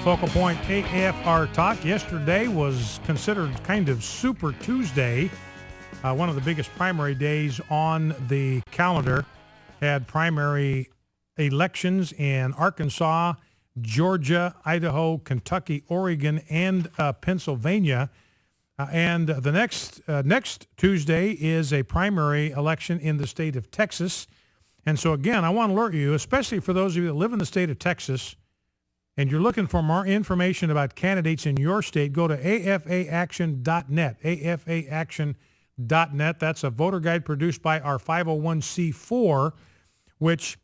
Focal Point AFR Talk. Yesterday was considered kind of Super Tuesday, one of the biggest primary days on the calendar. Had primary elections in Arkansas, Georgia, Idaho, Kentucky, Oregon, and Pennsylvania. And the next Tuesday is a primary election in the state of Texas. And so, again, I want to alert you, especially for those of you that live in the state of Texas, and you're looking for more information about candidates in your state, go to afaaction.net, afaaction.net. That's a voter guide produced by our 501c4, which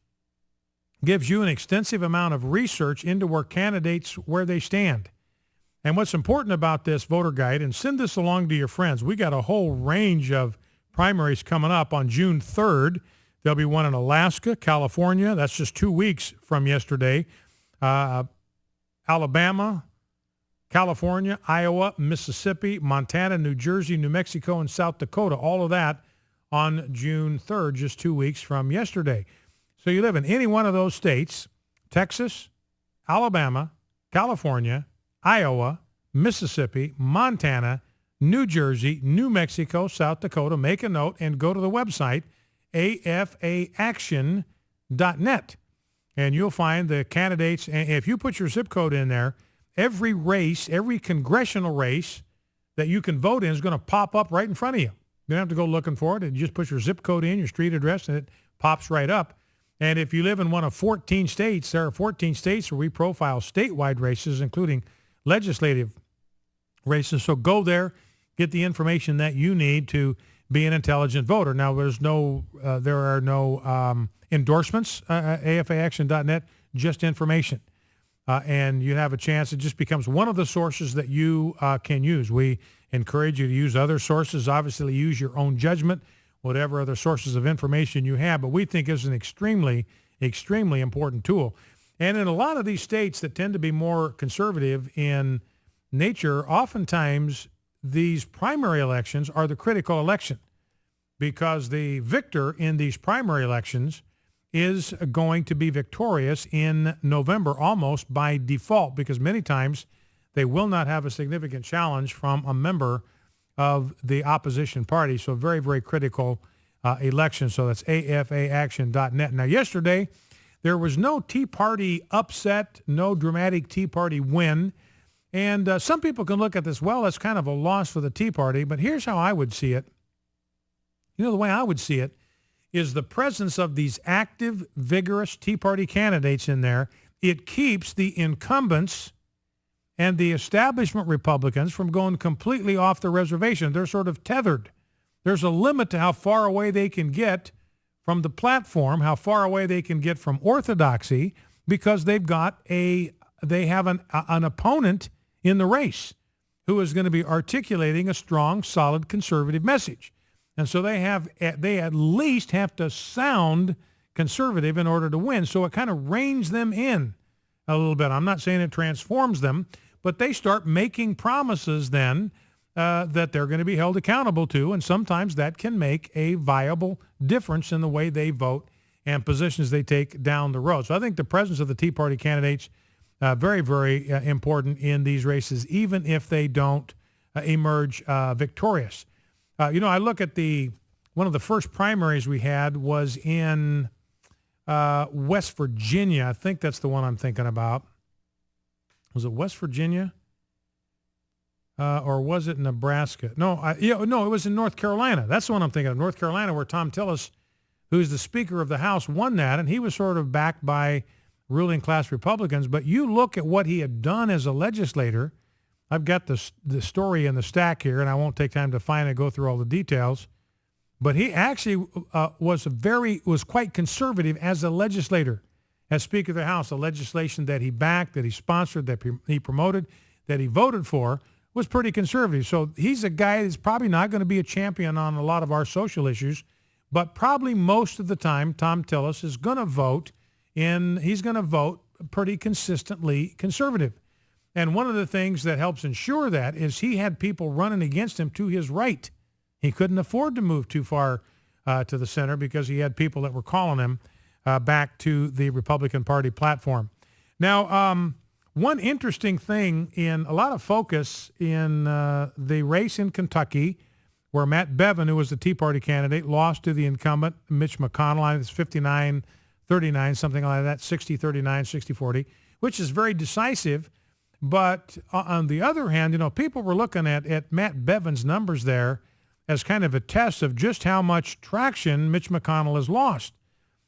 gives you an extensive amount of research into where they stand. And what's important about this voter guide, and send this along to your friends, we got a whole range of primaries coming up on June 3rd. There'll be one in Alaska, California. That's just 2 weeks from yesterday. Alabama, California, Iowa, Mississippi, Montana, New Jersey, New Mexico, and South Dakota. All of that on June 3rd, just 2 weeks from yesterday. So you live in any one of those states, Texas, Alabama, California, Iowa, Mississippi, Montana, New Jersey, New Mexico, South Dakota. Make a note and go to the website, afaaction.net. And you'll find the candidates, and if you put your zip code in there, every race, every congressional race that you can vote in is going to pop up right in front of you. You don't have to go looking for it. You just put your zip code in, your street address, and it pops right up. And if you live in one of 14 states, there are 14 states where we profile statewide races, including legislative races. So go there, get the information that you need to be an intelligent voter. Now, there are no endorsements, afaaction.net, just information. And you have a chance. It just becomes one of the sources that you can use. We encourage you to use other sources. Obviously, use your own judgment, whatever other sources of information you have. But we think it's an extremely, extremely important tool. And in a lot of these states that tend to be more conservative in nature, oftentimes these primary elections are the critical election because the victor in these primary elections is going to be victorious in November almost by default because many times they will not have a significant challenge from a member of the opposition party. So very, very critical election. So that's afaaction.net. Now, yesterday, there was no Tea Party upset, no dramatic Tea Party win. And some people can look at this, well, that's kind of a loss for the Tea Party. But here's how I would see it. You know, the way I would see it is the presence of these active, vigorous Tea Party candidates in there. It keeps the incumbents and the establishment Republicans from going completely off the reservation. They're sort of tethered. There's a limit to how far away they can get from the platform, how far away they can get from orthodoxy, because they have an opponent in the race who is going to be articulating a strong, solid conservative message. And so they at least have to sound conservative in order to win. So it kind of reins them in a little bit. I'm not saying it transforms them, but they start making promises then that they're going to be held accountable to, and sometimes that can make a viable difference in the way they vote and positions they take down the road. So I think the presence of the Tea Party candidates very, very important in these races, even if they don't emerge victorious. I look at one of the first primaries we had was in West Virginia. I think that's the one I'm thinking about. Was it West Virginia? Or was it Nebraska? No, it was in North Carolina. That's the one I'm thinking of, North Carolina, where Tom Tillis, who's the Speaker of the House, won that, and he was sort of backed by ruling class Republicans. But you look at what he had done as a legislator. I've got the story in the stack here, and I won't take time to find it, go through all the details. But he actually was quite conservative as a legislator, as Speaker of the House. The legislation that he backed, that he sponsored, that he promoted, that he voted for was pretty conservative. So he's a guy that's probably not going to be a champion on a lot of our social issues, but probably most of the time Tom Tillis is going to vote pretty consistently conservative. And one of the things that helps ensure that is he had people running against him to his right. He couldn't afford to move too far to the center because he had people that were calling him back to the Republican Party platform. Now, one interesting thing in a lot of focus in the race in Kentucky, where Matt Bevin, who was the Tea Party candidate, lost to the incumbent Mitch McConnell. I think it's 59-39, something like that, 60-39, 60-40, which is very decisive. But on the other hand, people were looking at Matt Bevin's numbers there as kind of a test of just how much traction Mitch McConnell has lost.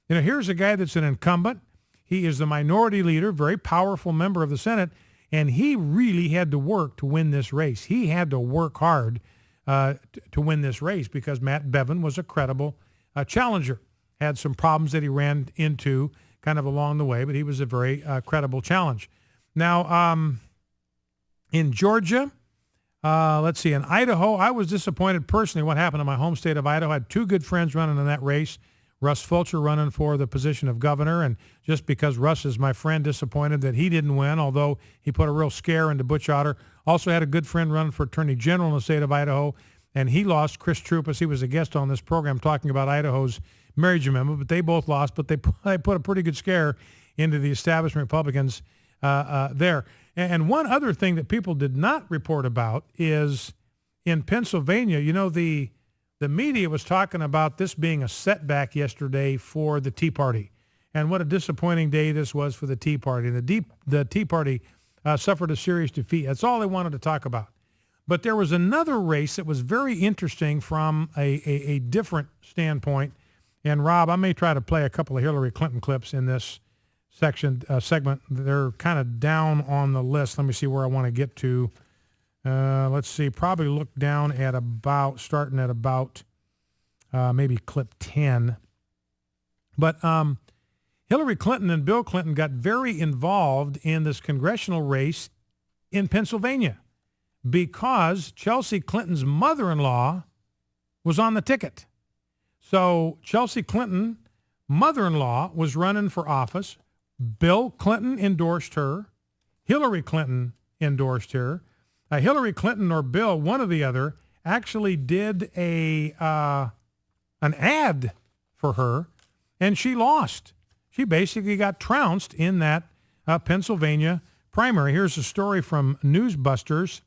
Here's a guy that's an incumbent. He is the minority leader, very powerful member of the Senate, and he really had to work to win this race. He had to work hard to win this race because Matt Bevin was a credible challenger. Had some problems that he ran into kind of along the way, but he was a very credible challenge. Now, in Georgia, let's see, in Idaho, I was disappointed personally what happened in my home state of Idaho. I had two good friends running in that race. Russ Fulcher running for the position of governor, and just because Russ is my friend, disappointed that he didn't win, although he put a real scare into Butch Otter. Also had a good friend running for attorney general in the state of Idaho, and he lost. Chris Troupas, he was a guest on this program talking about Idaho's marriage amendment, but they both lost, but they put a pretty good scare into the establishment Republicans there. And one other thing that people did not report about is in Pennsylvania, the media was talking about this being a setback yesterday for the Tea Party, and what a disappointing day this was for the Tea Party. The Tea Party suffered a serious defeat. That's all they wanted to talk about. But there was another race that was very interesting from a different standpoint. And Rob, I may try to play a couple of Hillary Clinton clips in this segment. They're kind of down on the list. Let me see where I want to get to. Let's see, probably look down at starting at about maybe clip 10. But Hillary Clinton and Bill Clinton got very involved in this congressional race in Pennsylvania because Chelsea Clinton's mother-in-law was on the ticket. So Chelsea Clinton, mother-in-law, was running for office. Bill Clinton endorsed her. Hillary Clinton endorsed her. Hillary Clinton or Bill, one or the other, actually did an ad for her, and she lost. She basically got trounced in that Pennsylvania primary. Here's a story from Newsbusters.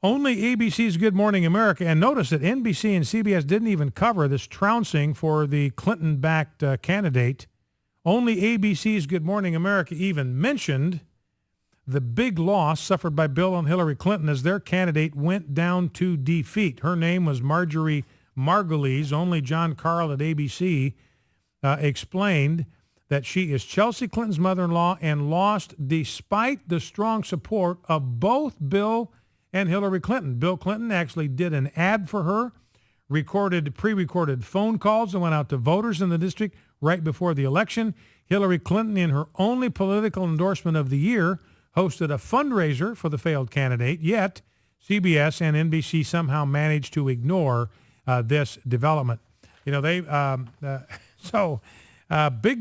Only ABC's Good Morning America, and notice that NBC and CBS didn't even cover this trouncing for the Clinton-backed candidate. Only ABC's Good Morning America even mentioned the big loss suffered by Bill and Hillary Clinton as their candidate went down to defeat. Her name was Marjorie Margulies. Only John Carl at ABC explained that she is Chelsea Clinton's mother-in-law and lost despite the strong support of both Bill and Hillary Clinton. Bill Clinton actually did an ad for her, pre-recorded phone calls that went out to voters in the district right before the election. Hillary Clinton, in her only political endorsement of the year, hosted a fundraiser for the failed candidate, yet CBS and NBC somehow managed to ignore this development. Big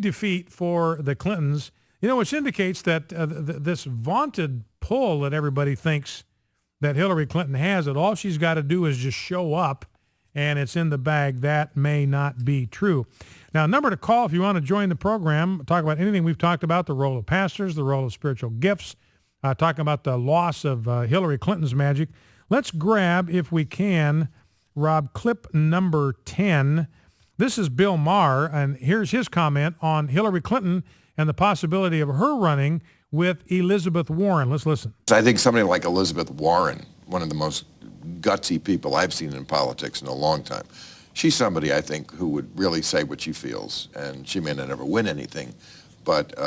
defeat for the Clintons, which indicates that this vaunted pull that everybody thinks that Hillary Clinton has, that all she's got to do is just show up and it's in the bag. That may not be true. Now, a number to call if you want to join the program, talk about anything we've talked about, the role of pastors, the role of spiritual gifts, talking about the loss of Hillary Clinton's magic. Let's grab, if we can, Rob, clip number 10. This is Bill Maher, and here's his comment on Hillary Clinton and the possibility of her running with Elizabeth Warren. Let's listen. I think somebody like Elizabeth Warren, one of the most gutsy people I've seen in politics in a long time, she's somebody, I think, who would really say what she feels, and she may not ever win anything, but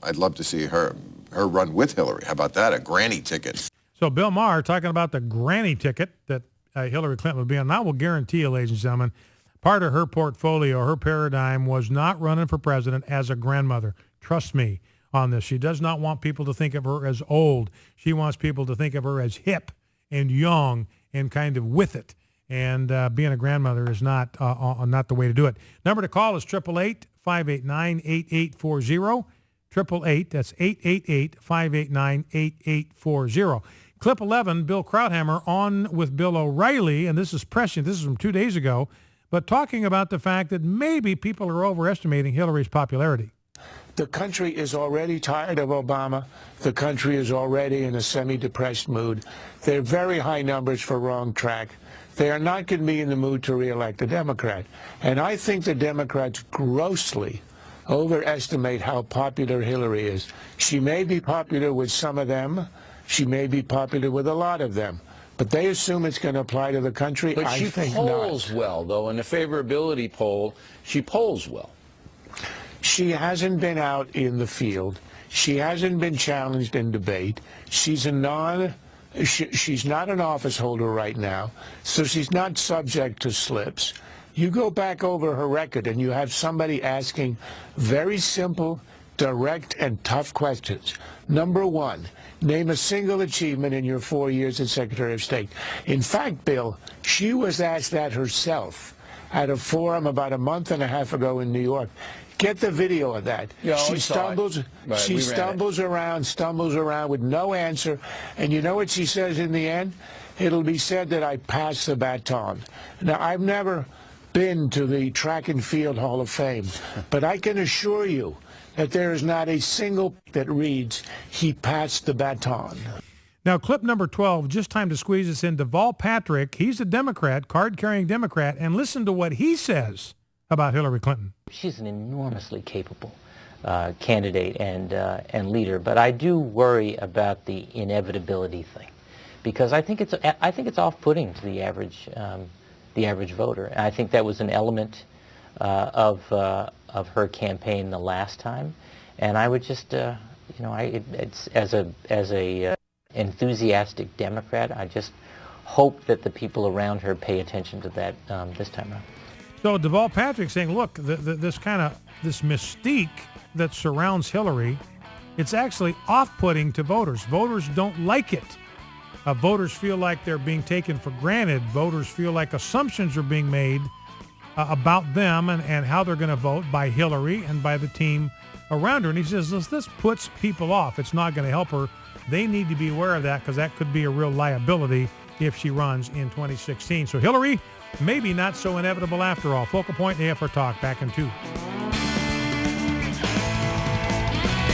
I'd love to see her run with Hillary. How about that, a granny ticket? So Bill Maher talking about the granny ticket that Hillary Clinton would be on. And I will guarantee you, ladies and gentlemen, part of her portfolio, her paradigm was not running for president as a grandmother. Trust me on this. She does not want people to think of her as old. She wants people to think of her as hip and young and kind of with it. And being a grandmother is not the way to do it. Number to call is 888-589-8840. 888, that's 888-589-8840. Clip 11, Bill Krauthammer on with Bill O'Reilly, and this is prescient. This is from 2 days ago, but talking about the fact that maybe people are overestimating Hillary's popularity. The country is already tired of Obama. The country is already in a semi-depressed mood. They're very high numbers for wrong track. They are not going to be in the mood to reelect a Democrat. And I think the Democrats grossly overestimate how popular Hillary is. She may be popular with some of them. She may be popular with a lot of them. But they assume it's going to apply to the country. But I she think polls not. well, though. In the favorability poll, she polls well. She hasn't been out in the field. She hasn't been challenged in debate. She's not an office holder right now, so she's not subject to slips. You go back over her record and you have somebody asking very simple, direct, and tough questions. Number one, name a single achievement in your 4 years as Secretary of State. In fact, Bill, she was asked that herself at a forum about a month and a half ago in New York. Get the video of that. Yeah, she stumbles around with no answer. And you know what she says in the end? It'll be said that I passed the baton. Now, I've never been to the Track and Field Hall of Fame, but I can assure you that there is not a single that reads, he passed the baton. Now, clip number 12, just time to squeeze this in. Deval Patrick, he's a Democrat, card-carrying Democrat, and listen to what he says about Hillary Clinton. She's an enormously capable candidate and leader, but I do worry about the inevitability thing, because I think it's off-putting to the average voter. And I think that was an element of her campaign the last time, and I would just it's as a enthusiastic Democrat, I just hope that the people around her pay attention to that this time around. So Deval Patrick saying, look, this mystique that surrounds Hillary, it's actually off-putting to voters. Voters don't like it. Voters feel like they're being taken for granted. Voters feel like assumptions are being made about them and how they're going to vote by Hillary and by the team around her. And he says, this puts people off. It's not going to help her. They need to be aware of that, because that could be a real liability if she runs in 2016. So Hillary, maybe not so inevitable after all. Focal Point AFR Talk, back in 2.